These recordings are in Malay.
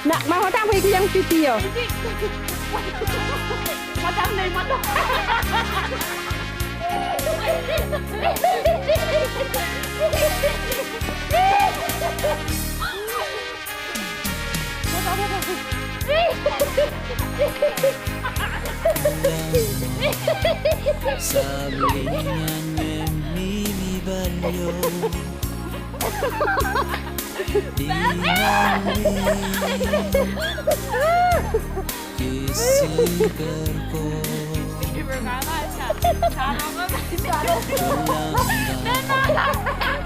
Nak mau tak pergi yang cuti yo. Macam ni, macam. Sabihan memimi balyo kisigar ko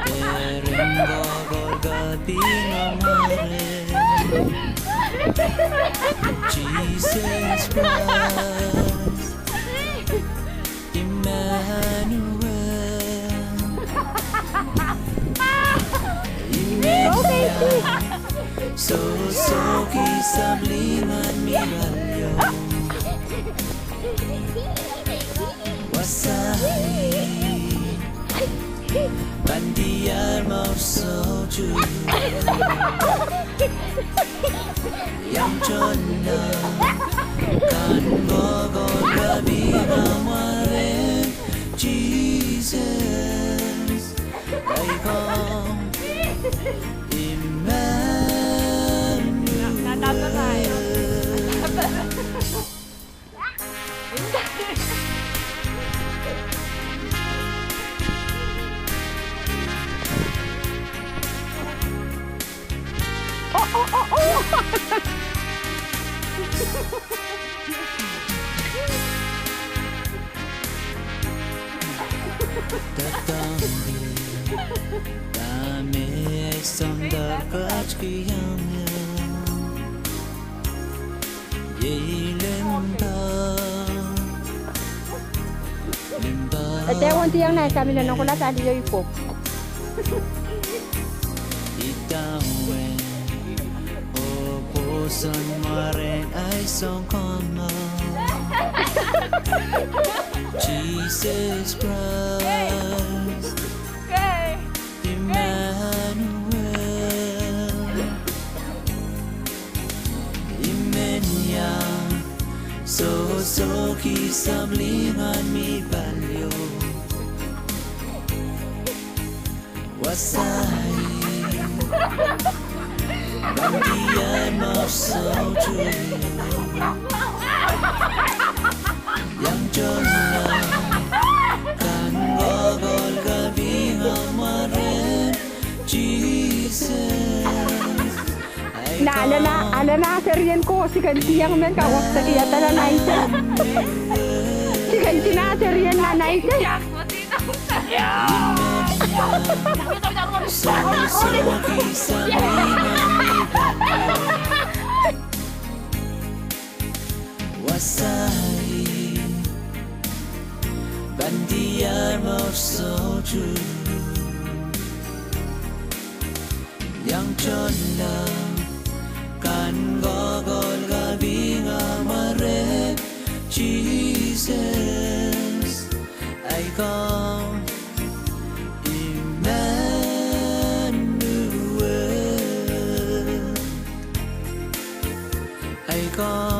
Tereng gogol gating amare Jesus Christ Emmanuel Sosok isablingan miralyo Wasai Bandiar mau soju Yang jona Kan gogol kabinang waren Jesus Ay kong Tatanggi Dami ay sandal kachkiyamya Yeilenda Limba Ate wanti yang naik kami dan aku lah tadi yo ipo. Itawen Oposan maren ay songkama Jesus Christ Emmanuel Imenya Sosok isablingan mi balyo Wasai Bandian mau soju Yang jona Kan gogol kabingang maren Jesus Nah, ada na serian ko si kanti yang men kawas sa kiyata na naisa. Si kanti na serian na naisa. Sosok isablingan mi balyo Wasai Bandiar mau soju Yang jona Kan gogol kabingang maren Jesus Ay kong Emmanuel Ay kong